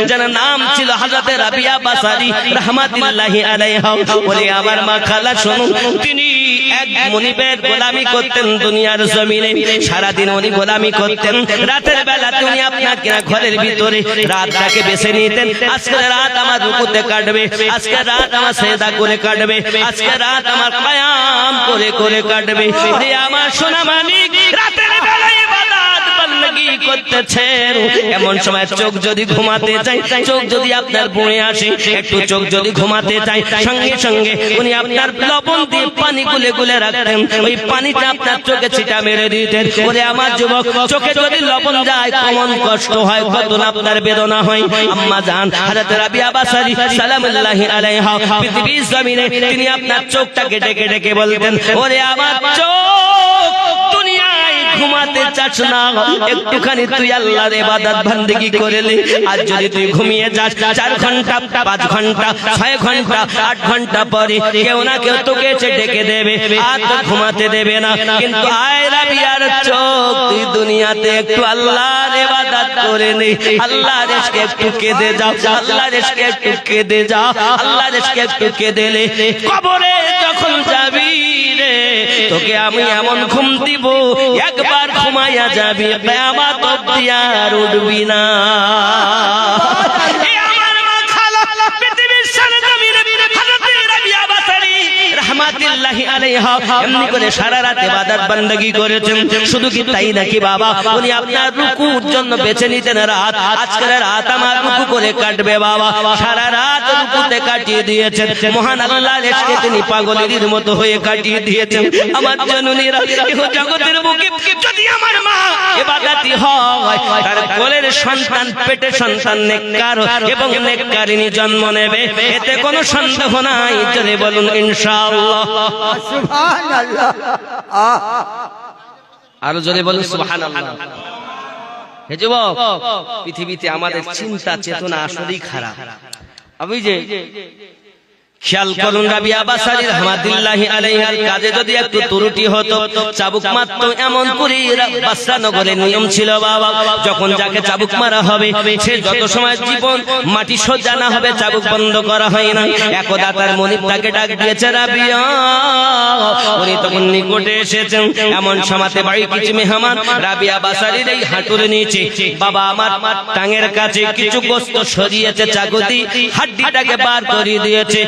যার নাম ছিল হযরত রাবিয়া বাসারি রাহমাতুল্লাহি আলাইহা। বলে আমার মা খালা শুনুন, তিনি এক মুনিবের গোলামি করতেন দুনিয়ার জমিনে। সারা দিন উনি গোলামি করতেন, রাতের বেলা তিনি আপনার কিনা ঘরের ভিতরে রাতটাকে বেছে নিতেন। আজকে রাত আমার রুকুতে কাটবে, আজকে রাত আমার সেজদা করে কাটবে, আজকে রাত আমার কিয়াম করে করে কাটবে। রে আমার সোনা মানিক, রাতের বেলা ইবাদত বন্দগি করতেছেন। এমন সময় চোখ যদি ঘুমাতে চাই, চোখ যদি আপনার বয়ে আসে, একটু চোখ যদি ঘুমাতে চাই, সঙ্গে সঙ্গে উনি আপনার লবণ দিয়ে পানি গুলে গুলে রাখতেন। ওই পানিটা আপনার চোখে ছিটা মেরে দিতেন। ওরে আমার যুবক, চোখে যদি লবণ যায় কেমন কষ্ট হয়, কত না আপনার বেদনা হয়। আম্মা জান হযরত রাবিয়া বাসারি সালামুল্লাহি আলাইহা পৃথিবীর জমিনে তিনি আপনার চোখটাকে ডেকে ডেকে বলতেন, ওরে আমার চোখ, দুনিয়ায় ঘুমাতে চাস না, একটুখানি তুই আল্লাহর ইবাদত বندگی করে নে। আর যদি তুই ঘুমিয়ে যাস 4 ঘন্টা, 5 ঘন্টা, 6 ঘন্টা, 8 ঘন্টা পরে কেউ না কেউ তোকে এসে ডেকে দেবে, আর তো ঘুমাতে দেবে না। কিন্তু আয় রাবিয়ার চোখ, তুই দুনিয়াতে একটু আল্লাহর ইবাদত করে নে, আল্লাহর ইশকে একটু কেঁদে যাও, আল্লাহর ইশকে একটু কেঁদে যাও, আল্লাহর ইশকে একটু কেঁদে নে। কবরে যখন যাবি রে, তোকে আমি এমন ঘুম দিব, একবার ঘুমাইয়া যাবি, কিয়ামত অবধি আর উঠবি না। এমনি করে সারা রাত ইবাদত বندگی করেছেন। শুধু কি তাই নাকি বাবা, উনি আপনার রুকুর জন্য বেছে নিতেন রাত। আজকের রাত আমার রুকু করে কাটবে বাবা, সারা রাত রুকুতে কাটিয়ে দিয়েছেন। মহান আল্লাহর ইশকে তিনি পাগলের মতো হয়ে কাটিয়ে দিয়েছেন। আমার জননীরা, এই জগতের বুকে যদি আমার মা ইবাদতি হয়, তার কোলের সন্তান, পেটে সন্তান নেককার এবং নেককারিনী জন্ম নেবে, এতে কোনো সন্দেহ নাই। চলে বলুন ইনশাআল্লাহ। সুবহানাল্লাহ। আরো জোরে বলুন সুবহানাল্লাহ। হে যুবক, পৃথিবীতে আমাদের চিন্তা চেতনা আসলেই খারাপ। আমি যে খেয়াল করুন, রাবিয়া বাসারি রাহমাতুল্লাহি আলাইহার কাজে যদি একটু ত্রুটি হতো, চাবুক মারত। এমন করে বাসরা নগরের নিয়ম ছিল বাবা, যখন যাকে চাবুক মারা হবে সে যত সময় জীবন মাটি সজ্জা না হবে, চাবুক বন্ধ করা হয় না। একদা তার মনিব তাকে ডাক দিয়েছে, রাবিয়া। উনি তখন নিকটে এসেছেন। এমন সমাতে বাড়ি কিছু মেহমান রাবিয়া বাসারির এই হাঁটুর নিচে বাবা আমার টাঙের কাছে কিছু গোশত সরিয়েছে, চাকুতি হাড্ডিটাকে বার করে দিয়েছে।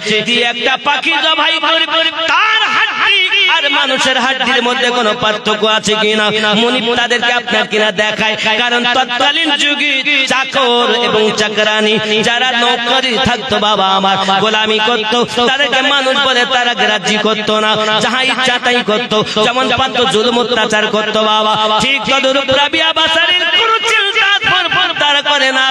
একটা পাখি জবাই করে তার হাড্ডি আর মানুষের হাড্ডির মধ্যে কোনো পার্থক্য আছে কিনা মুনিব তাদেরকে আপনার কিনা দেখায়। কারণ তৎকালীন যুগে চাকর এবং চাকরানি যারা নৌকরি থাকতো বাবা আমার, গোলামি করতো, তাদেরকে মানুষ বলে তারা গ্রাহ্য করতো না, যাহা ইচ্ছা তাই করতো, যেমন পারতো জুলুম অত্যাচার করতো বাবা। ঠিক তদরূপ রাবিয়া বাসারির কোনো চিন্তা তারা করে না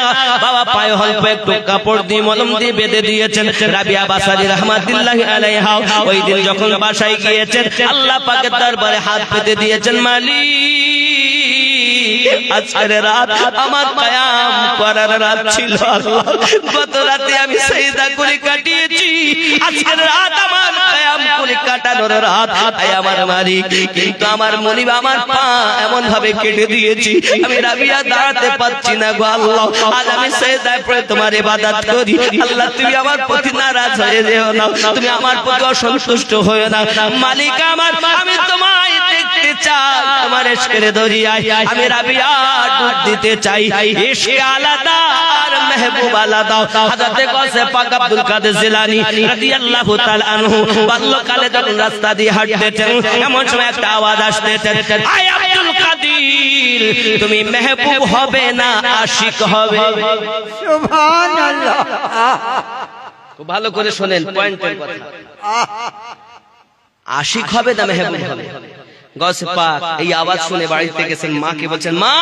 বাবা। পায়ে অল্প একটু কাপড় দিয়ে মলম দিয়ে বেঁধে দিয়েছেন। রাবিয়া বাসারি রাহমাতুল্লাহি আলাইহা ওই দিন যখন বাসায় গিয়েছেন, আল্লাহ পাকের দরবারে হাত পেতে দিয়েছেন, মালিক আজকের রাত আমার কিয়াম করার রাত ছিল। গত রাতে আমি সিজদা করে কাটিয়েছি, আজকের রাত আমার কিয়াম করে কাটানোর রাত। আয় আমার মালিক, কিন্তু আমার মনিব আমার পা এমন ভাবে কেটে দিয়েছি, আমি রাবিয়া দাঁড়াতে পারছি না গো আল্লাহ। আজ আমি সিজদায় পড়ে তোমার ইবাদত করি। আল্লাহ তুমি আমার প্রতি নারাজ হয়ে যেও না, তুমি আমার প্রতি অসন্তুষ্ট হয়ে না। মালিক আমার, আমি তোমায় দেখতে চাই, তোমার ইশকের দরিয়ায় আমি রাবিয়া ডুব দিতে চাই। ইশকে আলাদা আর মেহবুব আলাদা। হযরত গাউসে পাক আব্দুল কাদের জিলানী রাদিয়াল্লাহু তাআলা আনহু বাল্যকালে যখন রাস্তা দিয়ে হাঁটতেন, এমন সময় একটা আওয়াজ আসতেছে, আয় আব্দুল কাদের, তুমি মেহবুব হবে না আশিক হবে। সুবহানাল্লাহ। খুব ভালো করে শুনেন পয়েন্টের কথা। আশিক হবে না মেহবুব হবে। গাউসে পাক এই আওয়াজ শুনে বাড়িতে গেছেন, মাকে বলছেন, মা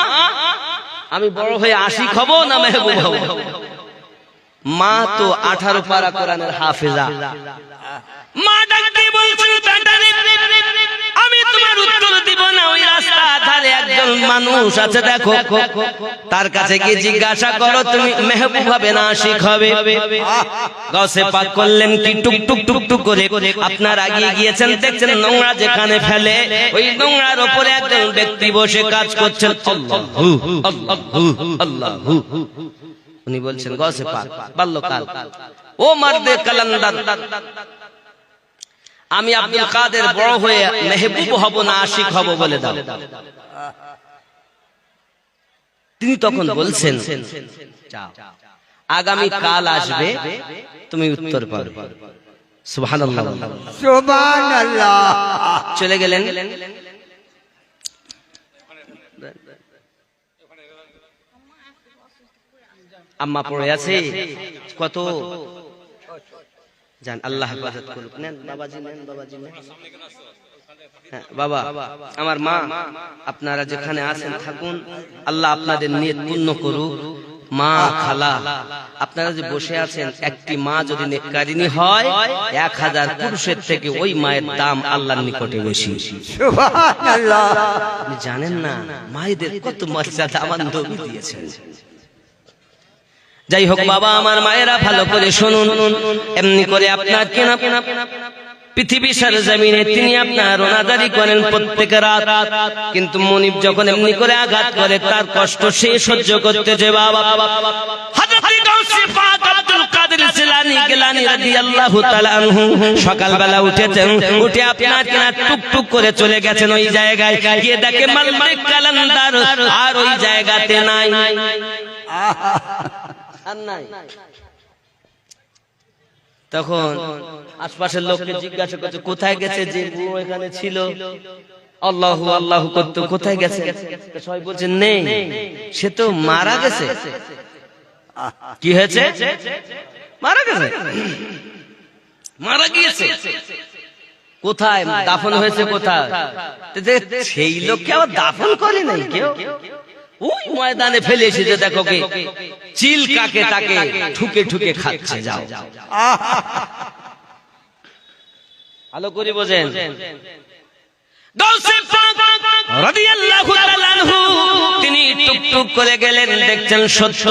আমি বড় হয়ে আশিক হব না মেহবুব হব? মা তো 18 পারা কোরআনের হাফেজা। মা ডাক দিয়ে বলছেন, আমি তোমার উত্তর দিব না। ওই রাস্তা ধারে একজন মানুষ আছে, দেখো, তার কাছে গিয়ে জিজ্ঞাসা করো তুমি মেহবুব হবে না আশিক হবে। গাউসে পাক করলেন কি, টুক টুক টুক টুক করে আপনার আগিয়ে গিয়েছেন, দেখছেন নোংরা যেখানে ফেলে ওই নোংরার উপরে একজন ব্যক্তি বসে কাজ করছেন। আল্লাহু আল্লাহু আল্লাহু উনি বলছেন গৌসে পাক বাল্যকাল, ও মার্দে কালান্দার, আমি আব্দুল কাদের বড় হয়ে মেহবুব হব না আশিক হব বলে দাও। তিনি তখন বলছেন যাও, আগামী কাল আসবে, তুমি উত্তর পাবে। সুবহানাল্লাহ সুবহানাল্লাহ। চলে গেলেন। আম্মা পড়ে আছে কত জান, আল্লাহ হেফাজত করুক। নেন বাবাজি, নেন বাবাজি, নেন। হ্যাঁ বাবা, আমার মা, আপনারা যেখানে আছেন থাকুন, আল্লাহ আপনাদের নিয়ত পূর্ণ করুক। মা, খালা, আপনারা যে বসে আছেন, একটি মা যদি নেককারিনী হয় 1000 পুরুষের থেকে ওই মায়ের দাম আল্লাহর নিকটে বেশি। সুবহানাল্লাহ। আপনি জানেন না মায়েদের কত মর্যাদা আমার নবী দিয়েছেন। যাই হোক বাবা, আমার মায়েরা ভালো করে শুনুন, এমনি করে আপনার কেনা পৃথিবী সরজমিনে তিনি আপনার রোনাদারি করেন প্রত্যেক রাত, কিন্তু মনিব যখন এমনি করে আঘাত করে তার কষ্ট সে সহ্য করতেছে। বাবা, হযরত গাউসে পাক আব্দুল কাদের জিলানী গিলানী রাদিয়াল্লাহু তাআলা আনহু সকালবেলা উঠেছেন, উঠে আপনার কেনা টুকটুক করে চলে গেছেন ওই জায়গায়, গিয়ে দেখে মালিক কালান্দার আর ওই জায়গাতে নাই, আর নাই। তখন আশপাশের লোককে জিজ্ঞাসা করছে কোথায় গেছে যে বুড়ো এখানে ছিল, আল্লাহু আল্লাহু করতে, কোথায় গেছে? সবাই বলছে নেই, সে তো মারা গেছে। কি হয়েছে? মারা গেছে, মারা গিয়েছে। কোথায় দাফন হয়েছে? কোথায়? সেই লোককে আবার দাফন করে নাই কেউ, ওই ময়দানে ফেলে এসেছে। দেখো কে চিল কাকে তাকে ঠুকে ঠুকে খাচ্ছে। যাও ভালো করে বোঝেন। গাউসে পাক রাদিয়াল্লাহু তাআলা আনহু তিনি টুকটুক করে গেলেন, দেখছেন সত্য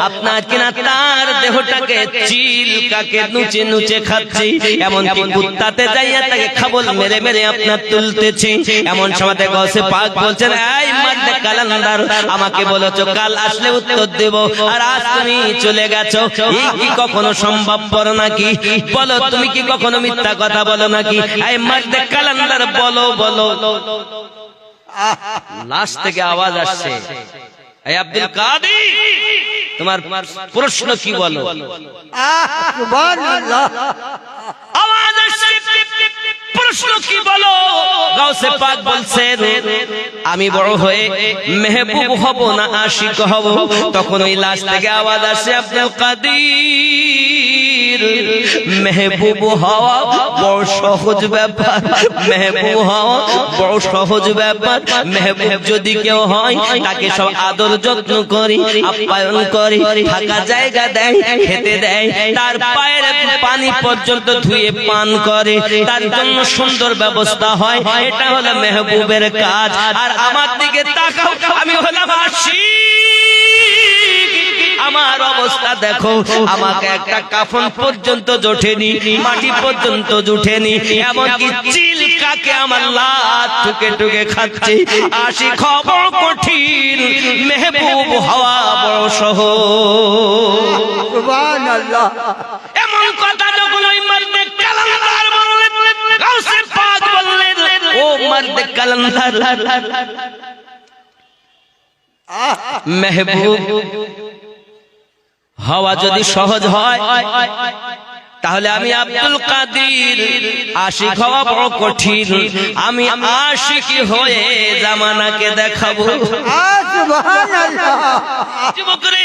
আপনার কিনা তার দেহটাকে চিল কাকে নুচে নুচে খাচ্ছে, এমনকি কুত্তাতে যাইয়া তাকে খাবল মেরে মেরে আপনার তুলতেছে। এমন সময় গাউসে পাক বলছেন, এই মারদে কালান্দার, আমাকে বলেছো কাল আসলে উত্তর দেব, আর আজ তুমি চলে গেছো, এই কি কখনো সম্ভবপর নাকি? বলো, তুমি কি কখনো মিথ্যা কথা বলো নাকি? এই মারদে কালান্দার, বলো বলো। লাশ থেকে আওয়াজ আসছে, এই আব্দুল কাদের, তোমার প্রশ্ন কি বলো? সুবহানাল্লাহ। আওয়াজ আসছে, প্রশ্ন কি বলো? গাউসে পাক বলছেন, আমি বড় হয়ে মেহবুব হব না আশিক হব? তখন ওই লাশ থেকে আওয়াজ আসে, আব্দুল কাদের, মেহবুব হওয়া বড় সহজ ব্যাপার, মেহবুব হওয়া বড় সহজ ব্যাপার। মেহবুব যদি কেউ হয় তাকে সব আদর যত্ন করি, আপ্যায়ন করে, থাকা জায়গা দেয়, খেতে দেয়, তার পায়ের পানি পর্যন্ত ধুয়ে পান করে, তার জন্য সুন্দর ব্যবস্থা হয়। এটা হলো মেহবুবের কাজ। আর আমার দিকে তাকাও, আমি হলাম আশিক, আমার অবস্থা দেখো, আমাকে একটা কাফন পর্যন্ত জোটেনি, মাটি পর্যন্ত জুটেনি, এমনকি চিল কাকে আমার লাত ঠুকে ঠুকে খাচ্ছে। আশিক হওয়া কঠিন, মেহবুব হওয়া বড় সহজ। সুবহানাল্লাহ। এমন কথা যখন ওই মারদে কালান্দার বললেন, গাউসে পাক বললেন, ও মারদে কালান্দার, মেহবুব হওয়া যদি সহজ হয় তাহলে আমি আব্দুল কাদের আশিক হওয়া বড় কঠিন। আমি আশিকি হয়ে জামানাকে দেখাবো। সুবহানাল্লাহ। যুবকরে,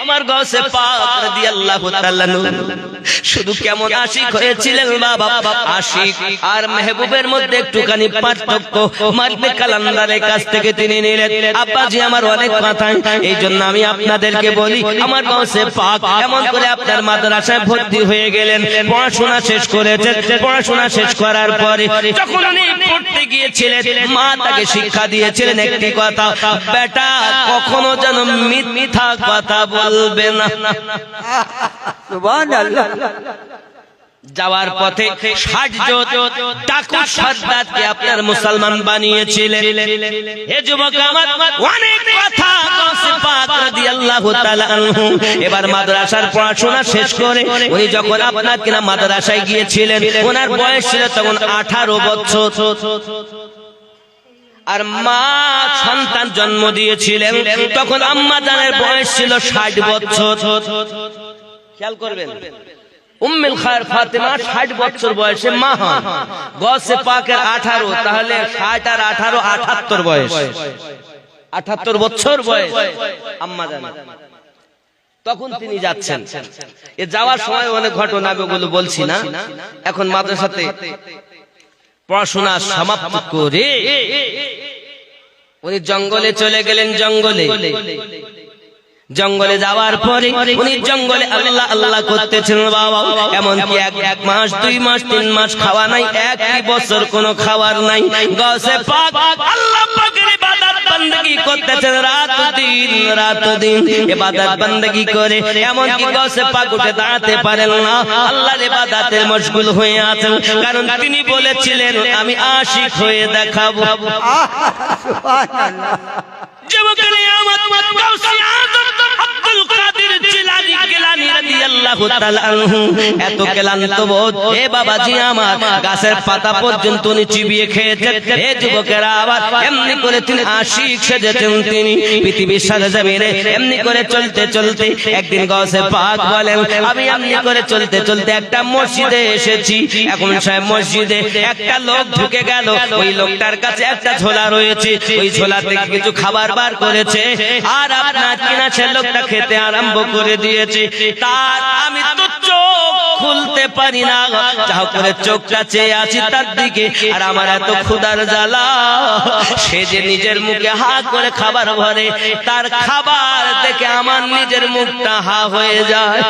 আমার গাউসে পাক রাদিয়াল্লাহু তাআলা শুধু কেমন আশিক হয়েছিলেন বাবা, আশিক আর মেহবুবের মধ্যে একটুখানি পার্থক্য মারদে কালান্দারের কাছ থেকে তিনি নিলেন। আব্বাজি আমার অনেক কথা, এই জন্য আমি আপনাদেরকে বলি, আমার গাউসে পাক এমন করে আপনার মাদ্রাসায় ভর্তি হয়ে গেলেন, পড়াশোনা শেষ করেছেন। পড়াশোনা শেষ করার পরে যখন উনি পড়তে গিয়েছিলেন, মা তাকে শিক্ষা দিয়েছিলেন একটি কথা, বেটা কখনো যেন মিথ্যা কথা বলবে না। সুবহানাল্লাহ। যাওয়ার পথে 60 জন ডাকু সর্দারকে আপনার মুসলমান বানিয়েছিলেন। হে যুবক আমার, অনেক কথা গাউসে পাক রাদিয়াল্লাহু তাআলা আনহু এবার মাদ্রাসার পড়াশোনা শেষ করে উনি যখন আপনার কিনা মাদ্রাসায় গিয়েছিলেন, ওনার বয়স ছিল তখন 18 বছর। আর মা সন্তান জন্ম দিয়েছিলেন তখন আম্মা জানের বয়স ছিল 60 বছর। খেয়াল করবেন, উম্মুল খায়র ফাতেমা 60 বছর বয়সে মা হন, গাউসে পাকের 18, তাহলে 60 আর 18 78 বয়স, 78 বছর বয়স আম্মা জান। তখন তিনি যাচ্ছেন, এ যাওয়ার সময় অনেক ঘটনা গুলো বলছি না। এখন মাদ্রাসাতে পড়াশোনা সমাপ্ত করে উনি জঙ্গলে চলে গেলেন। জঙ্গলে যাওয়ার পরে উনি জঙ্গলে আল্লাহ আল্লাহ করতেছেন বাবা। এমনকি এক মাস, 2 মাস, 3 মাস খাওয়া নাই, 1 বছর কোনো খাবার নাই। গাউসে পাক আল্লাহ পাকের ইবাদত বندگی করতেছেন রাত দিন ইবাদত বندگی করে। এমনকি গাউসে পাক উঠে দাঁড়াতে পারেন না, আল্লাহর ইবাদতে মশগুল হয়ে আছেন, কারণ তিনি বলেছিলেন আমি আশিক হয়ে দেখাবো। সুবহানাল্লাহ। যুবকের আমার গাউসে আযম আব্দুল কাদের জিলানী গিলানী রাদিয়াল্লাহু তাআলা আনহু এত ক্লান্ত বোধ, হে বাবাজি আমার, গাছের পাতা পর্যন্ত উনি চিবিয়ে খেয়েছেন। হে যুবকেরা আবার এমনি করে তিনি আশিক সেজেছেন। তিনি পৃথিবীর সাথে জমিনে এমনি করে চলতে চলতে একদিন গাউসে পাক বলেন আমি এমনি করে চলতে চলতে একটা মসজিদে এসেছি। এখন সাহেব মসজিদে একটা লোক ঢুকে গেল, ওই লোকটার কাছে একটা ঝোলা রয়েছে, ওই ঝোলা থেকে কিছু খাবার বার করেছে, আর আপনার কিনা সে লোকটা খেতে আরম্ভ করে দিয়েছে। তার আমি তো চোখ খুলতে পারি না, যা করে চোখটা চেয়ে আছি তার দিকে, আর আমার এত ক্ষুধার জ্বালা, সে যে নিজের মুখে হা করে খাবার ভরে, তার খাবার দেখে আমার নিজের মুখটা হা হয়ে যায়।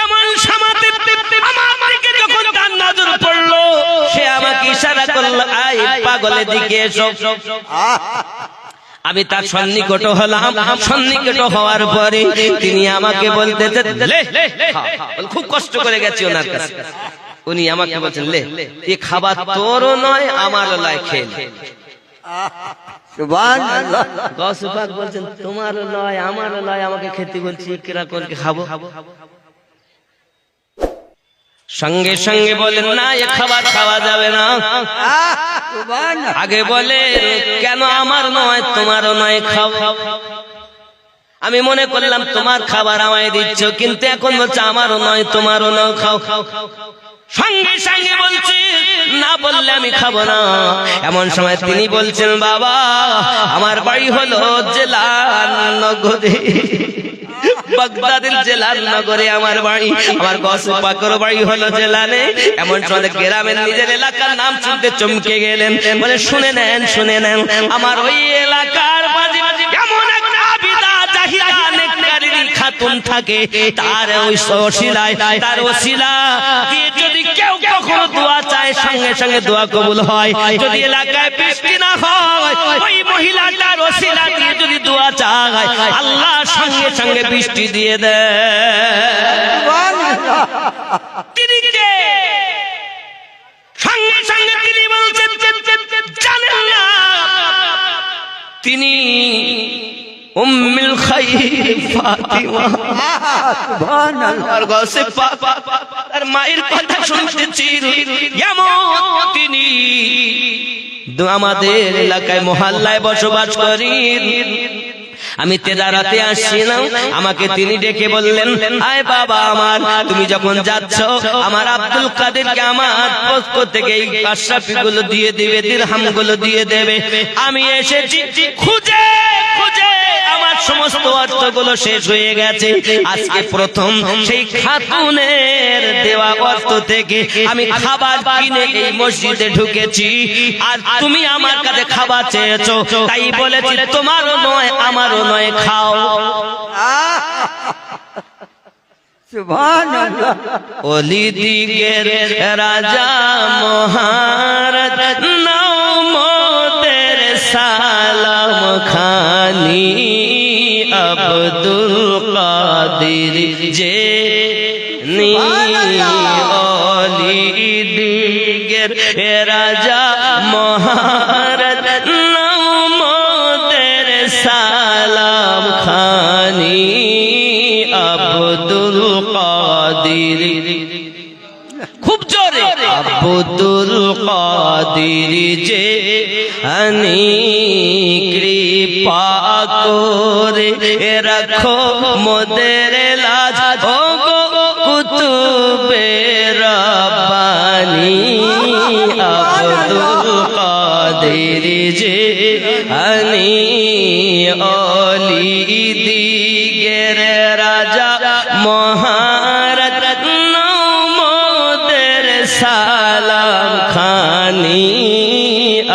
এমন সমাতে আমার দিকে যখন তার নজর পড়লো, সে আমাকে ইশারা করলো আয় পাগলের দিকে এসো। আমি তার সন্নিকট হলাম। সন্নিকট হওয়ার পরে তিনি আমাকে বলতেছেন লে, খুব কষ্ট করে গেছি ওনার কাছে, উনি আমাকে বলছেন লে, এ খাবার তোরও নয় আমারও নয়, খেয়ে নে। সুবহানাল্লাহ। গাউসে পাক বলছেন তোমারও নয় আমারও নয়, আমাকে খেতে বলছি, কিরা করে খাবো? সঙ্গে সঙ্গে বলেন না, এ খাবার খাওয়া যাবে না। সুবহানাল্লাহ। আগে বলে কেন আমার নয় তোমারও নয়, খাও। আমি মনে করলাম তোমার খাবার আমায় দিচ্ছ, কিন্তু এখন বলছে আমারও নয় তোমারও নয়, খাও। সঙ্গে সঙ্গে বলছে না, বললে আমি খাবো না। এমন সময় তিনি বলছেন বাবা আমার বাড়ি হলো জেলার নগরে, বাগদাদের জেলার নগরে আমার বাড়ি, আমার গাউসে পাকের বাড়ি হলো জেলানে। এমন সময় গ্রামের নিজের এলাকার নাম শুনতে চমকে গেলেন, বলে শুনে নেন আমার ওই এলাকার মাঝে এমন একটা আবিদা জাহিরা নেককারিনী খাতুন থাকে, তার ওই ওসিলায়, তার ওসিলা দিয়ে যদি কেউ কখনো দোয়া চায় সঙ্গে সঙ্গে দোয়া কবুল হয়। যদি এলাকায় বৃষ্টি না হয়, ওই মহিলাটার ওসিলা দিয়ে যদি দোয়া চায় আল্লাহ সঙ্গে সঙ্গে বৃষ্টি দিয়ে দেয়। তিনি কে? সঙ্গে সঙ্গে তিনি বলছেন জানেন না, তিনি উম্মুল খায়র ফাতিমা। সুবহানাল্লাহ। আর গাউসে পাক তার মায়ের কথা শুনতেছি, এমন তিনি আমাদের এলাকায় মহল্লায় বসবাস করি। আমি তেজারাতে আসছিলাম, আমাকে তিনি ডেকে বললেন আয় বাবা আমার, তুমি যখন যাচ্ছ আমার আব্দুল কাদেরকে আমার পক্ষ থেকে এই আশরাফি গুলো দিয়ে দিবে, দিরহাম গুলো দিয়ে দেবে। আমি এসেছি খুঁজে খুঁজে আমার সমস্ত অর্থগুলো শেষ হয়ে গেছে। আজকে প্রথম সেই খাতুনের দেওয়া অর্থ থেকে আমি খাবার কিনে এই মসজিদে ঢুকেছি, আর তুমি আমার কাছে খাবার চেয়েছো, তাই বলেছি তোমারও নয় আমারও নয়, খাও। সুবহানাল্লাহ। ওলি দিগের রাজা মহারাজ নাও মোদের সালাম খানি আব্দুল কাদের যে অলি দিগের রাজা মহারাজ নমদের সালাম খানি আব্দুল কাদির খুব জোরে আব্দুল কাদির যে আনি কৃপা করে রাখো মোদের লাজ ও গো কুতুবে রব্বানি আব্দুল কাদির যে আনি অলি দিগের রাজা মহারাজ নমদের সালাম খানি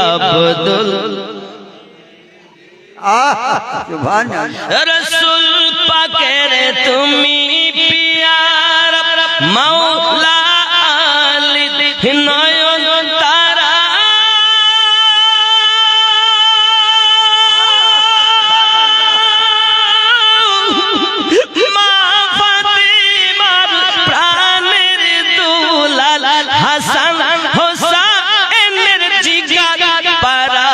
আব্দুল সুবহানাল্লাহ রসুল পাকের তুমি পিয়ার মাওলা আলী নয়ন তারা মা ফাতিমার প্রাণের দুলাল হাসান হোসেনের জিগার পারা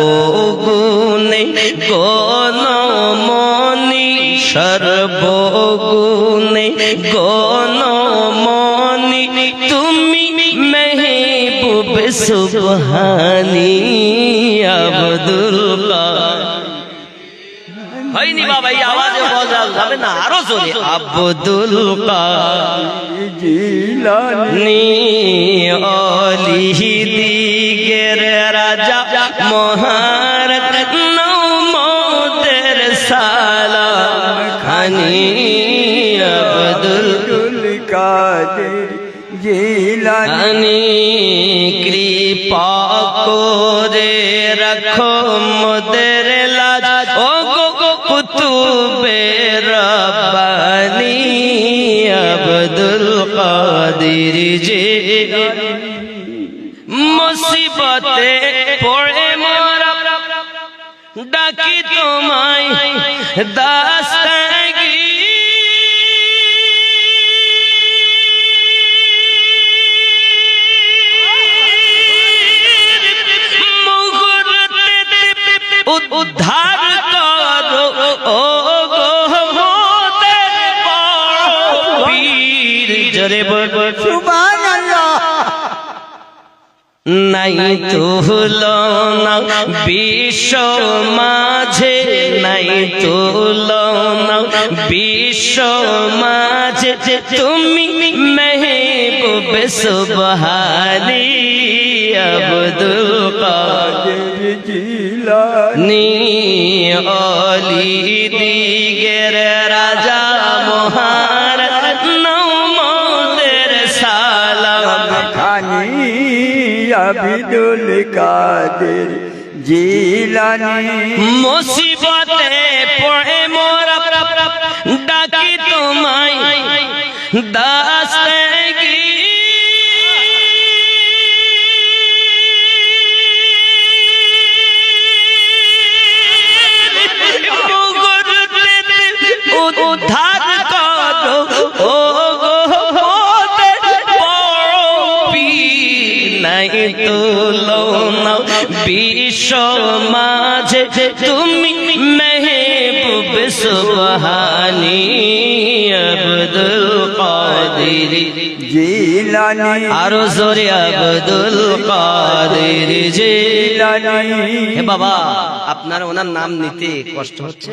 সর্বগুণে গণমণি সর্বগুণে গণমণি তুমি মেহবুব সুবহানি আব্দুল কাদির হয়নি বাবা এই আওয়াজে বলা যাবে না আরো জোরে আব্দুল কাদির জিলানী অলি দিগের রাজা মহারাজ নমদের সালাম খানি আব্দুল কাদের জিলানী খানি কৃপা করে রাখো মোদের লাজ ও গো কুতুবে রব্বানি আব্দুল কাদির যে মুসিবতে পড়ে মোরা ডাকি তোমায় দাস্তাগি উদ্ধার করো ও গো মোদের বড় পীর জোরে বল সুবহানাল্লাহ নাই তুলনা বিশ্ব মাঝে নাই তুলনা বিশ্ব মাঝে তুমি মেহবুব সুবহানি আব্দুল কাদির জিলানী অলি দিগের রাজা মহারাজ নমদের সালাম খানি আব্দুল কাদের জিলানী মুসিবতে পড়ে মোরা ডাকি তোমায় দাস্তাগি উদ্ধার করো ও গো মোদের বড় পীর নাই তুলনা বিশ্ব মাঝে তুমি মেহবুব সুবহানি আব্দুল কাদির জিলানী আরো জোরে আব্দুল কাদির জিলানী হে বাবা আপনার ওনার নাম নিতে কষ্ট হচ্ছে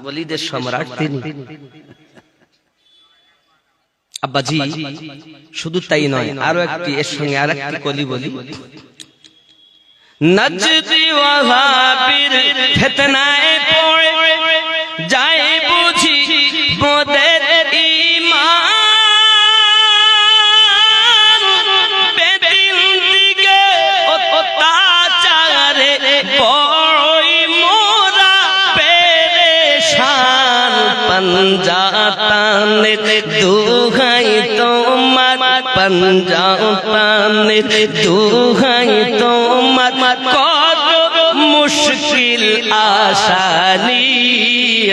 বলিদের সম্রাট তিনি আব্বাজি শুধু তাই নয় আরো একটি এর সঙ্গে আরেকটি কলি বলি নজদি ওয়াহাবির ফিতনায় পড়ে যায় বুঝি মোদের ঈমান বেদিন দিকে অত্যাচারে বড়ই মোরা পেরেশান পঞ্জাতানের দুহাই তোমার পঞ্জাতানের দুহাই তোমার কত মুশকিল আশানি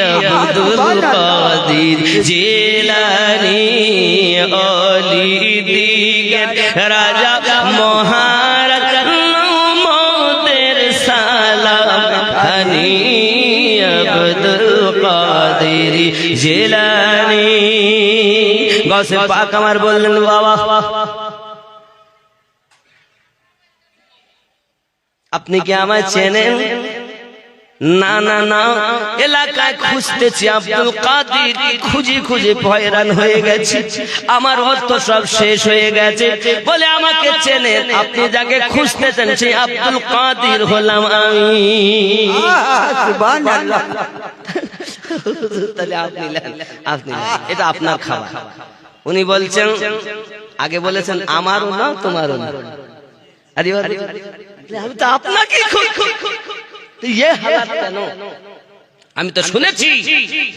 আব্দুল কাদের জিলানী অলি দিগের রাজা মহারাজ মোদের সালাম খানি আব্দুল কাদের জিলানী। গৌসে পাক আমার বললেন বাবা আপনি কি আমায় চেনেন? না না না, এলাকায় খুঁজতেছি আব্দুল কাদের, খুঁজে খুঁজে হয়রান হয়ে গেছি, আমার অর্থ সব শেষ হয়ে গেছে। বলে আমাকে চেনেন? আপনি যাকে খুঁজতেছেন সেই আব্দুল কাদের হলাম আমি। সুবহানাল্লাহ। তাহলে আপনি নেন, আপনি নেন, এটা আপনার খাবার। উনি বলছেন, আগে বলেছেন আমারও না তোমারও না। আরে আমি তো আপনাকে কেন? আমি তো শুনেছি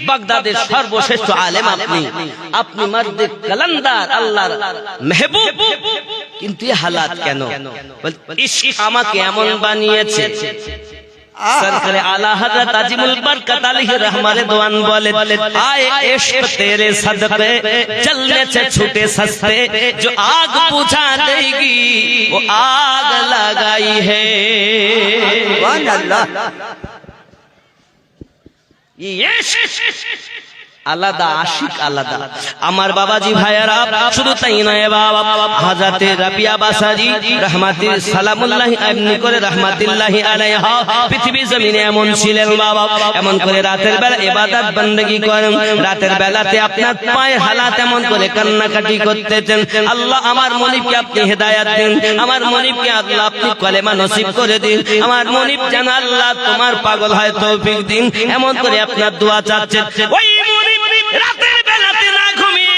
বাগদাদের সর্বশ্রেষ্ঠ আলেম আপনি, আপনি মর্দে কালান্দার আল্লাহর মেহবুব, কিন্তু এই হালাত কেন? ইশক আমাকে এমন বানিয়েছে। সরকারে আলা হযরত আজিমুল বরকত আলাইহি रहमत दीवान बोले आए इश्क तेरे सदके चलने से छूटे सस्ते जो आग बुझा देगी वो आग लगाई है। সুবহানাল্লাহ। ये আলাদা আশিক আলাদা। আমার বাবাজি ভাইয়ারা, শুধু তাই নয় বাবা, হযরতে রাবিয়া বাসারি রাহমাতুল সালামুল্লাহি এমনি করে রাহমাতুল্লাহি আলাইহা পৃথিবী জমিনে এমন ছিলেন বাবা, এমন করে রাতের বেলা ইবাদত বندگی করেন, রাতের বেলাতে আপনার পায়ে হালাত এমন করে কান্নাকাটি করতেছেন। আল্লাহ আমার মনিবকে আপনি হেদায়েত দিন, আমার মনিবকে আল্লাহ আপনি কলেমা নসিব করে দিন, আমার মনিব যেন আল্লাহ তোমার পাগল হয় তৌফিক দিন, এমন করে আপনার দোয়া চাচ্ছেন। ওই রাতের বেলাতে না ঘুমিয়ে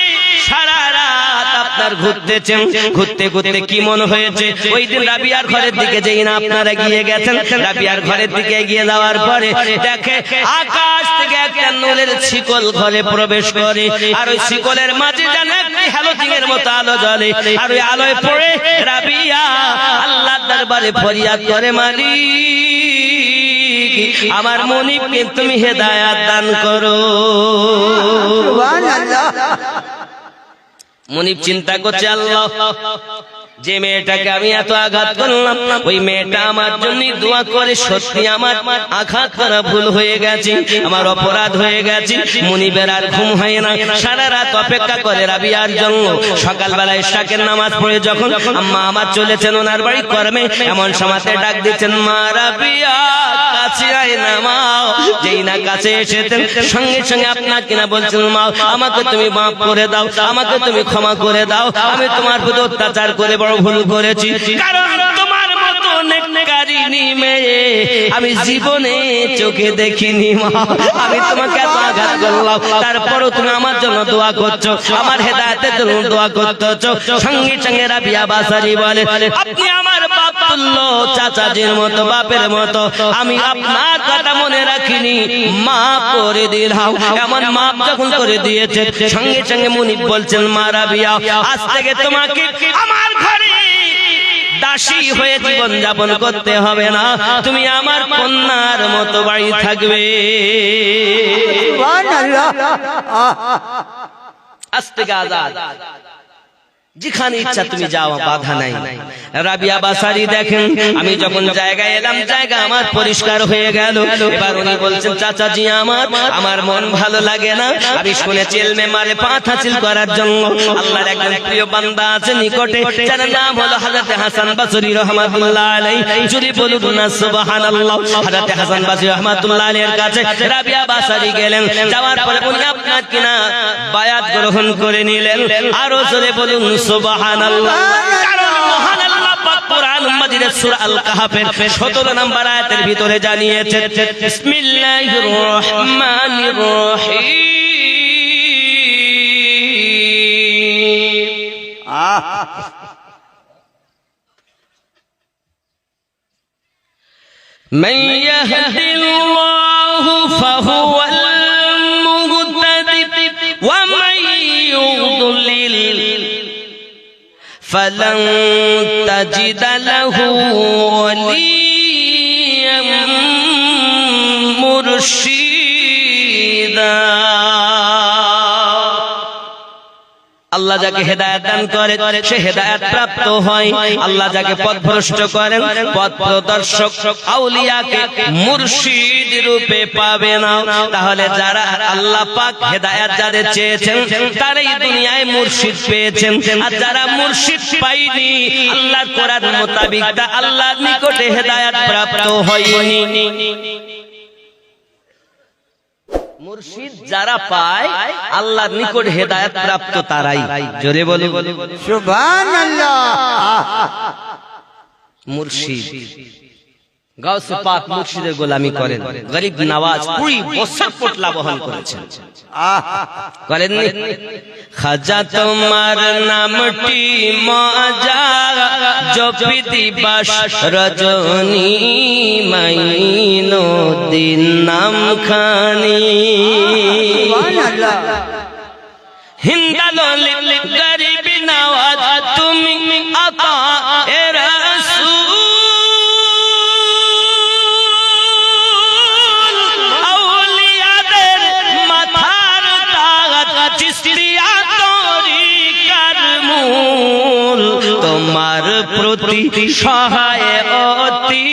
সারা রাত আপনার ঘুরতেছেন, ঘুরতে ঘুরতে কি মনে হয়েছে? ওই দিন রাবিয়ার ঘরের দিকে যেই না আপনারা গিয়ে গেছেন, রাবিয়ার ঘরের দিকে গিয়ে যাওয়ার পরে দেখে আকাশ থেকে একটা নূরের শিকল ঘরে প্রবেশ করে, আর ওই শিকলের মাঝে যেন একটি হ্যালোজিনের মতো আলো জ্বলে, আর ওই আলোয় পড়ে রাবিয়া আল্লাহর দরবারে ফরিয়াদ করে, মালিক আমার মনিবকে তুমি হেদায়েত দান করো। সুবহানাল্লাহ। মনিব চিন্তা করছে, আল্লাহ যে মেয়েটাকে আমি এত আঘাত করলাম, ওই মেয়েটা আমার জন্য দোয়া করে, সত্যি আমার আঘাত করা ভুল হয়ে গেছে, আমার অপরাধ হয়ে গেছে। মনিবের আর ঘুম হয় না, সারা রাত অপেক্ষা করে রাবিয়ার জন্য। সকালবেলা ইশরাকের নামাজ পড়ে যখন আম্মা আমার চলেছেন ওনার বাড়ি কর্মে, এমন সময়তে ডাক দিচ্ছেন, মা রাবিয়া কাছে আয় না মা। যেই না কাছে এসেছেন সঙ্গে সঙ্গে আপনার কিনা বলছেন, মা আমাকে তুমি মাফ করে দাও, আমাকে তুমি ক্ষমা করে দাও, আমি তোমার প্রতি অত্যাচার করে বড় ভুল করেছি, কারণ তোমার মতো নেককারিনী মেয়ে আমি জীবনে চোখে দেখিনি মা। আমি তোমাকে এত আঘাত করলাম, তারপরও তুমি আমার জন্য দোয়া করছো, আমার হেদায়েতের জন্য দোয়া করতেছো। সঙ্গে সঙ্গে রাবিয়া বাসারি বলে, আপনি আমার বাপ তুল্য, চাচাজির মতো, বাপের মতো, আমি আপনার কথা মনে রাখিনি, মাফ করে দিলাম। এমন মাফ যখন করে দিয়েছে, সঙ্গে সঙ্গে মুনিব বলছেন, মা রাবিয়া আজ থেকে তোমাকে আমার ঘরে দাসী হয়ে জীবন যাপন করতে হবে না, তুমি আমার কন্যার মতো বাড়ি থাকবে। সুবহানাল্লাহ। আজ থেকে আজাদ, যেখানে ইচ্ছা তুমি যাও, বাধা নাই। রাবিয়া বাসারি দেখেন, আমি যখন জায়গায় এলাম, জায়গা আমার পরিষ্কার হয়ে গেল। এবার উনি বলছেন, চাচাজি আমার মন ভালো লাগে না, আমি শুনেছি ইলমে মারে পাঁচ হাসিল করার জন্য আল্লাহর একজন প্রিয় বান্দা আছে নিকটে, যার নাম হলো হযরত হাসান বসরি রাহমাতুল্লাহ আলাইহি। যদি বলুন না সুবহানাল্লাহ। হযরত হাসান বসরি রাহমাতুল্লাহ আলাইহির কাছে রাবিয়া বাসারি গেলেন, যাওয়ার পরে উনি আপনার কিনা বায়াত গ্রহণ করে নিলেন। আরো জোরে বলুন সুবহানাল্লাহ। কারণ মহান আল্লাহ পাক কোরআন মাজিদের সূরা আল কাহফের 17 নম্বর আয়াতের ভিতরে জানিয়েছেন, বিসমিল্লাহির রহমানির রহিম। من يهد الله فهو المهتد ومن يضلل فلن تجد له وليا মুর্শিদা। আল্লাহ যাকে হেদায়েত দান করে সে হেদায়েত প্রাপ্ত হয়। আল্লাহ যাকে পথভ্রষ্ট করেন পথ প্রদর্শক আউলিয়াকে মুর্শিদ রূপে পাবে না। তাহলে যারা আল্লাহ পাক হেদায়েত যাদের চেয়েছেন তারাই দুনিয়ায় মুর্শিদ পেয়েছেন, আর যারা মুর্শিদ পায়নি আল্লাহর কোরআন মোতাবেক তা আল্লাহর নিকটে হেদায়েত প্রাপ্ত হয়নি। মুর্শিদ যারা পায় আল্লাহর নিকট হেদায়েত প্রাপ্ত তারাই। জোরে বলো সুবহানাল্লাহ। মুর্শিদ গাউসে পাক মুর্শিদের গোলামি করেন, গরিব নওয়াজ 20 বছর পোটলা বহন করেছেন, করেননি? খাজা তোমার নামটি মজা জপি দিবাস রজনী মাইনো দিন নাম খানি। সুবহানাল্লাহ। হিন্দালো গরিব নওয়াজ তুমি আতা এ রাসূল, আউলিয়াদের মাথার তাজ চিশতিয়া তরিকার মূল। তোমার প্রতি সহায় অতি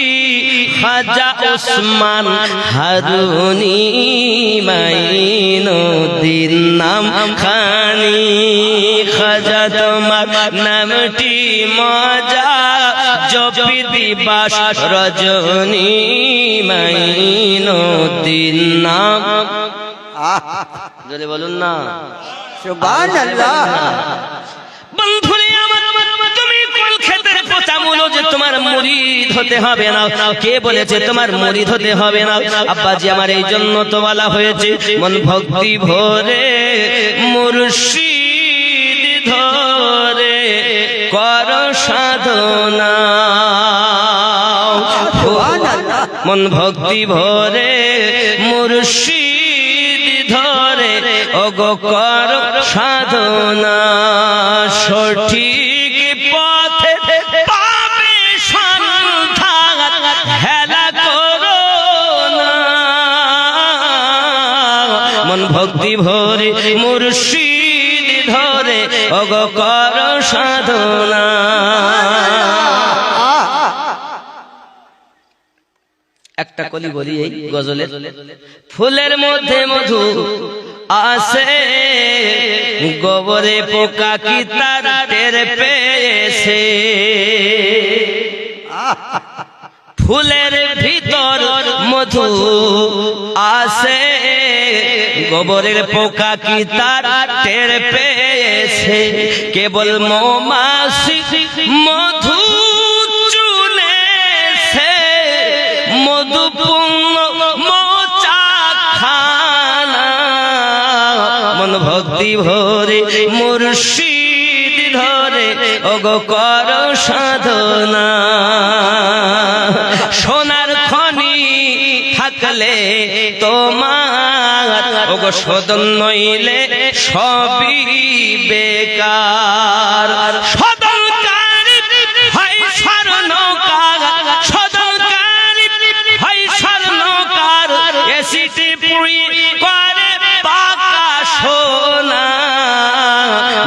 খাজা উসমান হারুনি মাইনুদ্দিন নাম খানি। খাজা তোমার নামটি মজা জপি দিবাস রজনী মাইনুদ্দিন নাম। যদি বলুন না সুবহানাল্লাহ। বন্ধুরে আমার, তুমি কোন ক্ষেত্রে পচা মূল যে তোমার মুরিদ হতে হবে না? কে বলেছে তোমার মুরিদ হতে হবে না? আব্বাজি আমার এই জন্য তো বলা হয়েছে মন ভক্তি ভরে মুর্শিদ ধরে কর সাধনা। সুবহানাল্লাহ। মন ভক্তি ভরে মুর্শিদ ধরে ওগো কর সাধনা। সঠিক পথে পাবে সন্ধান হেলা করো না। মন ভক্তি ভরে মুর্শিদ ধরে ওগো কর সাধনা। একটা কলি বলি এই গজলের, ফুলের মধ্যে মধু আসে গোবরে পোকা কি তার টের পেয়েছে। ফুলের ভিতর মধু আসে গোবরের পোকা কি তার টের পেয়েছে। কেবল মৌমাছি মধু চুনেছে, মধুপূর্ণ মৌচা খানা। মন ভক্তি ভরে মুর্শিদ ধরে ওগো কর সাধনা। সোনার খনি থাকলে তোমার ওগো সদন নইলে সবই বেকার। সদনকারী হয় স্বর্ণকার, সদনকারী হয় স্বর্ণকার, এসিটি পুরি করে পাকা সোনা।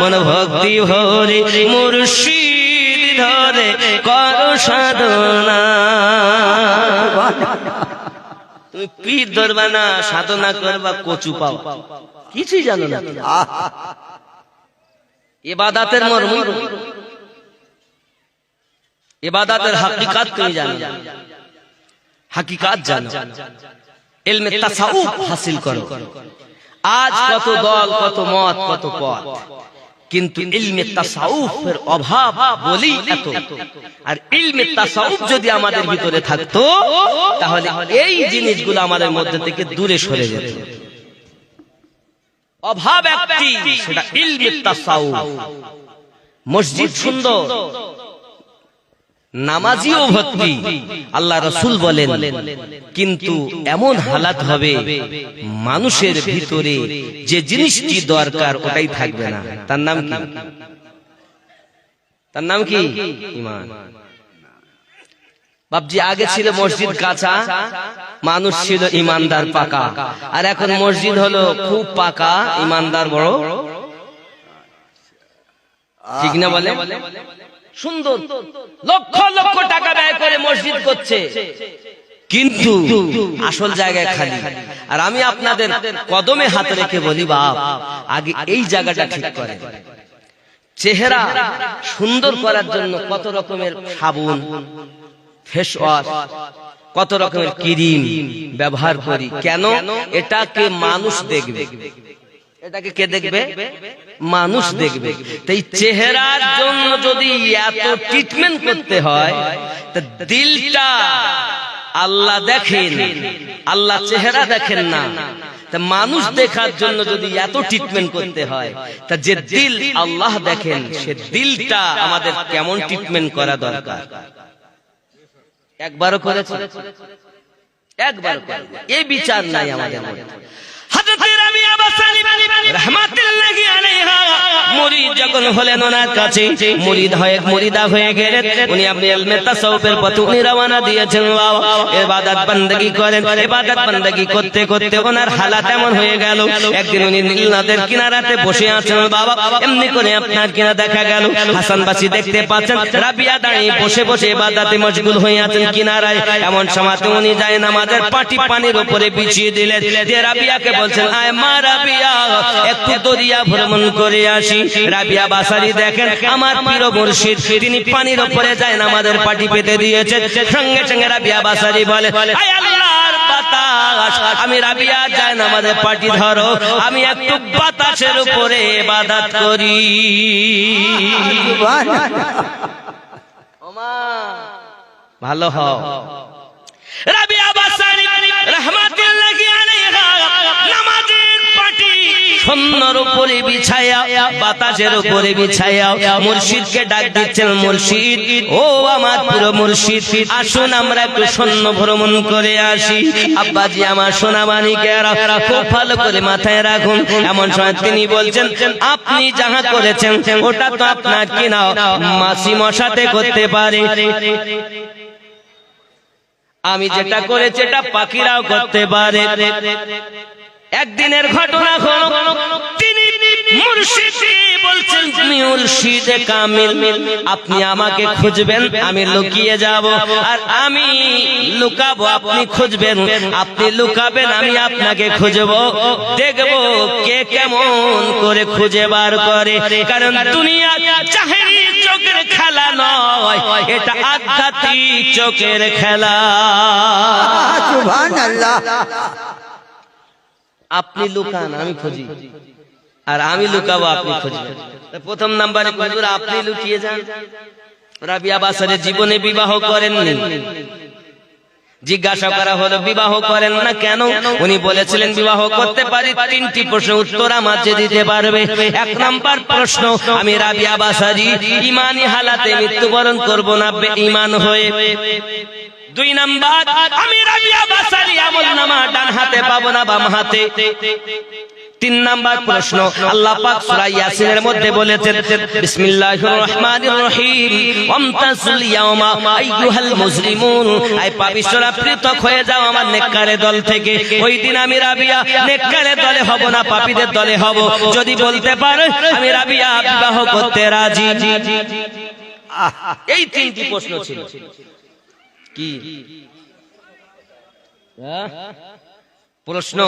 মন ভক্তি ভরে মুর্শিদ ধরে কর সাধনা। তুমি পীর ধরবা না, সাধনা করবা, কচু পাও, কিছুই জানো না। ইবাদতের মর্ম, ইবাদতের হাকিকাত তুমি জানো, হাকিকাত জানো, ইলমে তাসাউফ হাসিল করো। আজ কত দল, কত মত, কত পথ, কিন্তু ইলমে তাসাউফের অভাব বলি এত। আর ইলমে তাসাউফ যদি আমাদের ভিতরে থাকতো তাহলে এই জিনিসগুলো আমাদের মধ্যে থেকে দূরে সরে যেত। অভাব একটি, সেটা ইলমে তাসাউফ। মসজিদ সুন্দর, নামাজিও ভর্তি, আল্লাহ রাসূল বলেন, কিন্তু এমন হালাত হবে মানুষের ভিতরে যে জিনিসটি দরকার ওটাই থাকবে না। তার নাম কি? তার নাম কি? ঈমান। বাপজি আগে ছিল মসজিদ কাঁচা, মানুষ ছিল ইমানদার পাকা, আর এখন মসজিদ হলো খুব পাকা, ইমানদার বড়, ঠিক না বলে? সুন্দর লক্ষ লক্ষ টাকা ব্যয় করে মসজিদ করছে, কিন্তু আসল জায়গায় খালি। আর আমি আপনাদের কদমে হাত রেখে বলি, বাপ আগে এই জায়গাটা ঠিক করে। চেহারা সুন্দর করার জন্য কত রকমের সাবুন, ফেস ওয়াশ, কত রকমের ক্রিম ব্যবহার করি, কেন? এটাকে মানুষ দেখবে। এটাকে কে দেখবে? মানুষ দেখবে। তাই চেহারার জন্য যদি এত ট্রিটমেন্ট করতে হয়, তা দিলটা আল্লাহ দেখেন, আল্লাহ চেহারা দেখেন না। তা মানুষ দেখার জন্য যদি এত ট্রিটমেন্ট করতে হয়, তা যে দিল আল্লাহ দেখেন, সে দিলটা আমাদের কেমন ট্রিটমেন্ট করা দরকার। একবারও করেছে? একবার এই বিচার নাই আমাদের মধ্যে। হযরত রাবিয়া বাসারি রাহমাতুল্লাহি আলাইহা মুরিদ যখন হলেন ওনার কাছে, মুরিদা হয়ে গেলেন উনি। আপনি ইলমে তাসাউফের পথে উনি রওনা দিয়েছেন, ইবাদত বান্দেগি করেন। ইবাদত বান্দেগি করতে করতে ওনার হালাত এমন হয়ে গেল, একদিন উনি নীল নদের কিনারাতে বসে আছেন। বাবা এমনি করে আপনার কিনা দেখা গেল হাসানবাসী দেখতে পাচ্ছেন রাবিয়া দাঁড়িয়ে বসে বসে ইবাদতে মশগুল হয়ে আছেন কিনারায়। এমন সময় উনি যায় নামাজের পাটি পানির উপরে বিছিয়ে দিলেন, যে রাবিয়াকে বলছেন, আয় মা রাবিয়া, একটু দরিয়া ভ্রমণ করে আসি। রাবিয়া বাসারি দেখেন আমার প্রিয় মুর্শিদ তিনি পানির উপরে যায় নামাজের পাটি পেতে দিয়েছেন। সঙ্গে সঙ্গে রাবিয়া বাসারি বলে, আয় আল্লাহর বাতাস, আমি রাবিয়া যায় নামাজের পাটি ধরো, আমি একটু বাতাসের উপরে ইবাদত করি। ওমা ভালো হও। রাবিয়া বাসারি রাহমাতুল্লাহি আলাইহা নামাজের পাটি সুন্দর উপরে বিছায়া, বাতাসের উপরে বিছায়া মুর্শিদকে ডাক দিচ্ছেন, মুর্শিদ ও আমার পুরো মুর্শিদ, আসুন আমরা একটু সৈন্য ভ্রমণ করে আসি। আব্বাজি আমার সোনা মানিকেরা খুব ভালো করে মাথায় রাখুন। এমন সময় তিনি বলছেন, আপনি যাহা করেছেন ওটা তো আপনার কিনা মাসি মশাতে করতে পারে, আমি যেটা করেছি এটা পাখিরাও করতে পারে। একদিনের ঘটনা হলো, তিনি মুর্শিদকে বলছেন, মুর্শিদে কামিল, আপনি আমাকে খুঁজবেন, আমি লুকিয়ে যাব, আর আমি লুকাবো, আপনি খুঁজবেন, আপনি লুকাবেন, আমি আপনাকে খুঁজবো, দেখবো কে কেমন করে খুঁজে বার করে। কারণ দুনিয়া জাহেরি চোখের খেলা নয়, এটা আধ্যাত্মিক চোখের খেলা। সুবহানাল্লাহ। আপনি লুকান, আমি খুঁজি, আর আমি লুকাবো, আপনি খুঁজবেন। প্রথম নাম্বারে হুজুর আপনি লুকিয়ে যান। রাবিয়া বাসারি জীবনে বিবাহ করেননি। জিজ্ঞাসা করা হলো বিবাহ করেন না কেন? উনি বলেছিলেন বিবাহ করতে পারি। তিনটি প্রশ্ন উত্তর আমাকে দিতে পারবে। এক নাম্বার প্রশ্ন, আমি রাবিয়া বাসারি ঈমানি হালাতে মৃত্যুবরণ করব না বেঈমান হয়ে। দুই নাম্বার, আমি রাবিয়া বাসারি আমলনামা ডান হাতে পাবো না বাম হাতে। তিন নাম্বার প্রশ্ন, আল্লাহ পাক সূরা ইয়াসিনের মধ্যে বলেছেন, বিসমিল্লাহির রহমানির রহিম, ওয়ামতাসুল ইয়াওমা আইয়ুহাল মুজরিমুন, আই পাপিষ্ঠরা পৃথক হয়ে যাও আমার নেককারের দল থেকে। ওই দিন আমি রাবিয়া নেককারের দলে হব না, পাপীদের দলে হব। যদি বলতে পারো আমি রাবিয়া বিবাহ করতে রাজি। এই তিনটি প্রশ্ন ছিল। কি প্রশ্ন?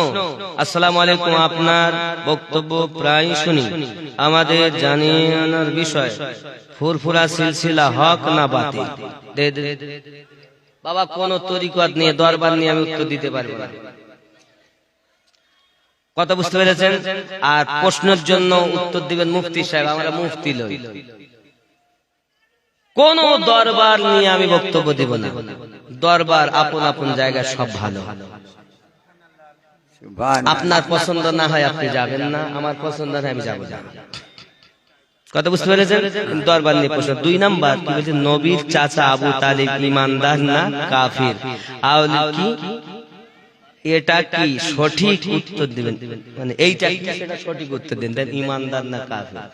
আসসালামু আলাইকুম, আপনার বক্তব্য প্রায় শুনি, আমাদের জানিয়ে আনার বিষয় ফুরফুরা সিলসিলা হক না বাতিল? বাবা কোন তরিকত নিয়ে দরবার নিয়ে আমি উত্তর দিতে পারবো না। কথা বুঝতে পেরেছেন? আর প্রশ্নের জন্য উত্তর দিবেন মুফতি সাহেব, আমরা মুফতি লই। কোন দরবার নিয়ে আমি বক্তব্য দিব না। দরবার আপন আপন জায়গায় সব ভালো। আপনার পছন্দ না হয় আপনি যাবেন না, আমার পছন্দ না আমি যাবো না। কথা বুঝতে পেরেছেন? দরবার নিয়ে প্রশ্ন। দুই নাম্বার কি বলছে, নবীর চাচা আবু তালিব ইমানদার না কাফির? আউলি কি এটা কি সঠিক উত্তর দিবেন, মানে এইটা কি সেটা সঠিক উত্তর দেন, দেন ইমানদার না কাফির।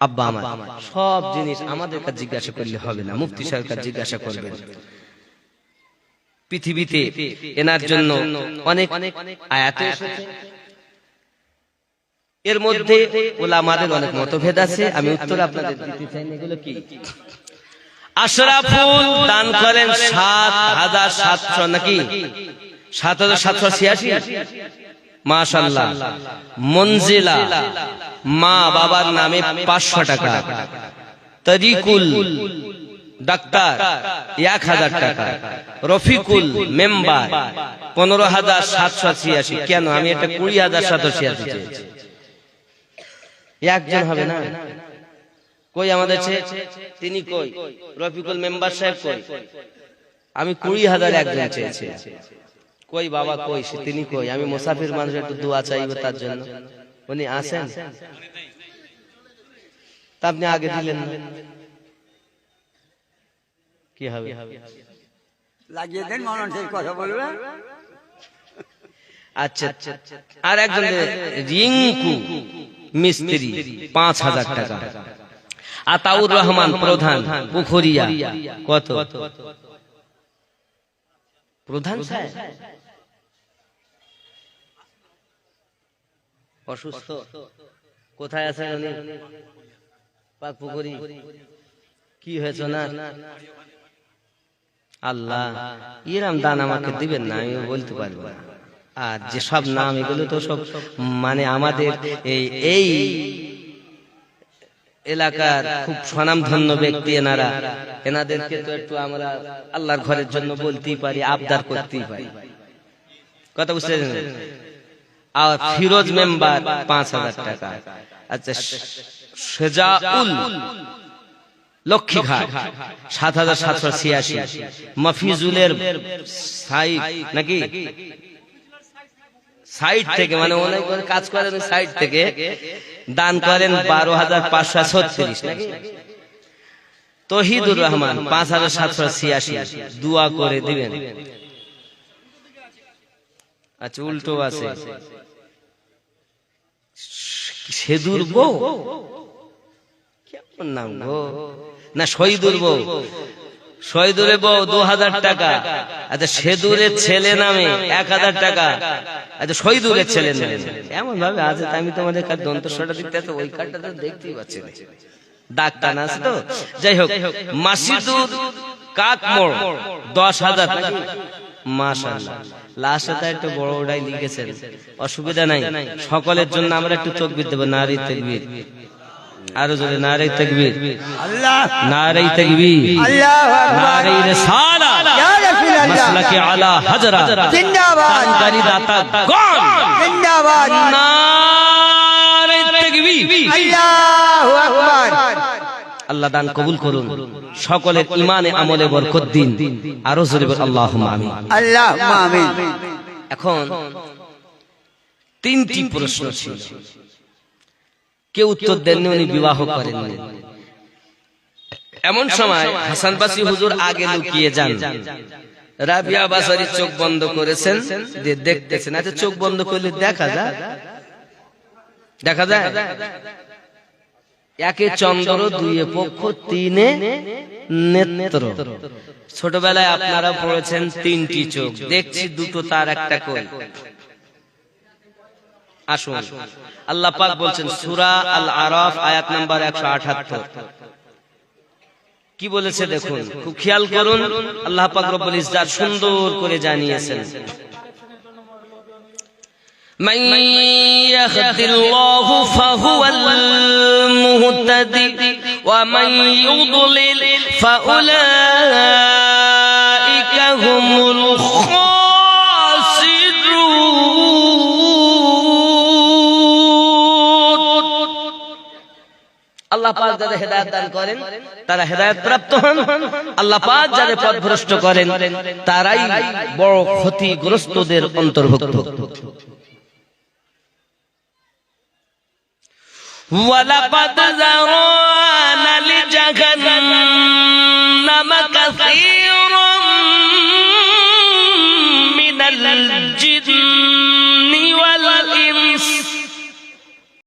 আব্বা আমার সব জিনিস আমাদের কাছে জিজ্ঞাসা করলে হবে না, মুফতি সাহেবের কাছে জিজ্ঞাসা করবেন। পৃথিবীতে এনার জন্য অনেক আয়াত এসেছে। এর মধ্যে উলামাদের অনেক মতভেদ আছে, আমি উত্তর আপনাদের দিতে চাই না। এগুলো কি? আশরাফুল দান করেন ৭৭০০ নাকি ৭৭৮৬, মাশাআল্লাহ। মনজিলা মা বাবার নামে ৫০০ টাকা। তরিকুল ডাক্তার ১০০০ টাকা। রফিকুল মেম্বার ১৫৭৮৬। কেন? আমি এটা ২০৭৮৬ চেয়েছি। একজন হবে না? কই আমাদের তিনি কই? রফিকুল মেম্বার সাহেব কই? আমি ২০,০০০ একজন চেয়েছি। কই বাবা কই? তিনি কই? আমি মুসাফির মানুষ, একটু দোয়া চাইব তার জন্য। উনি আসেন? তা আপনি আগে দিলেন না, কি হবে? লাগিয়ে দেন, মানুষের কথা বলবে। আচ্ছা, আর একজন রিঙ্কু মিস্ত্রি ৫,০০০ টাকা। আতাউর রহমান প্রধান পুখুরিয়া কত? প্রধান সাহেব অসুস্থ, কোথায় আছেন উনি? পাক পুকুরি। কি হয়েছে না? আল্লাহ, এরম দান আমাকে দিবেন না, আমি বলতে পারবো না। আর যে সব নাম, এগুলো তো সব মানে আমাদের এই এলাকার খুব স্বনামধন্য ব্যক্তি এনারা। এনাদেরকে তো একটু আমরা আল্লাহর ঘরের জন্য বলতেই পারি, আবদার করতেই পারি। কথা বুঝতে পারছেন? আর ফিরোজ মেম্বার ৫,০০০ টাকা। আচ্ছা, শেজাউল লক্ষ্মীঘাট ৭৭৮৬। মফিজুলের সাইড নাকি সাইড থেকে, মানে অনেক কাজ করেন সাইড থেকে, দান করেন ১২,৫৩৬ নাকি। তহিদুর রহমান ৫,৭৮৬। দোয়া করে দিবেন। আচ্ছা, উল্টো আছে। সেদুর বউ, কেমন নাম গো? না, শহীদুর বউ। শহীদুরের বউ ২,০০০ টাকা। আচ্ছা, সেদুরের ছেলে নামে ১,০০০ টাকা। আচ্ছা, শহীদুরের ছেলে নামে এমন ভাবে আছে, আমি তোমাদের কাছে দন্তস্বরটা দিতে, ওই কার্ডটা তো দেখতেই পাচ্ছি না, ডাক্তার না আছে তো। যাই হোক, মাসিদুর কাকমোড় ১০,০০০। মাশাআল্লাহ, লাস্টে একটু বড় ওটাই লিখেছেন, অসুবিধা নাই। সকলের জন্য আমরা একটু তকবীর দেব। নারী তাকবীর, আরো জোরে নারী তাকবীর, আল্লাহ, নারী তাকবীর, আল্লাহু আকবার, নারী রিসালাত, ইয়া রাসূলুল্লাহ, মাসলাকে আলা হযরত, জিন্দাবাদ, দানকারী দাতা গণ, জিন্দাবাদ, নারী তাকবীর। আল্লাহু আকবার। আল্লাহ দান কবুল করুন, সকলের ইমানে আমলে বরকত দিন। আরো জোরে বল আল্লাহুম্মা আমিন। আল্লাহুম্মা আমিন। এখন ৩টি প্রশ্ন ছিল, কেউ উত্তর দেননি, উনি বিবাহ করেননি। এমন সময় হাসান বাসরি হুজুর আগে লুকিয়ে যান। রাবিয়া বাসারি চোখ বন্ধ করেছেন, দেখতেছেন। আচ্ছা, চোখ বন্ধ করলে দেখা যায়? দেখা যায়? একে চন্দ্র, দুইয়ে পক্ষ, তিনে নেত্র। ছোটবেলায় আপনারা পড়েছেন ৩টি চোখ। দেখছি দুটো তার, একটা কই? আসুন, আল্লাহ পাক বলছেন সূরা আল আরাফ আয়াত নাম্বার ১৭৮। কি বলেছে দেখুন, খুব খেয়াল করুন। আল্লাহ পাক রব্বুল ইজ্জাত সুন্দর করে জানিয়েছেন, মান ইয়াহদিল্লাহু ফাহুয়াল মুহতাদি ওয়া মান ইউদ্লিল ফাউলাইকা হুমুল আল্লাহ পাক যাদের হেদায়েত দান করেন তারা হেদায়েত প্রাপ্ত হন। আল্লাহ পাক যাদের পথভ্রষ্ট করেন তারাই বড় ক্ষতিগ্রস্তদের অন্তর্ভুক্ত। ওয়ালাকাদ যারানা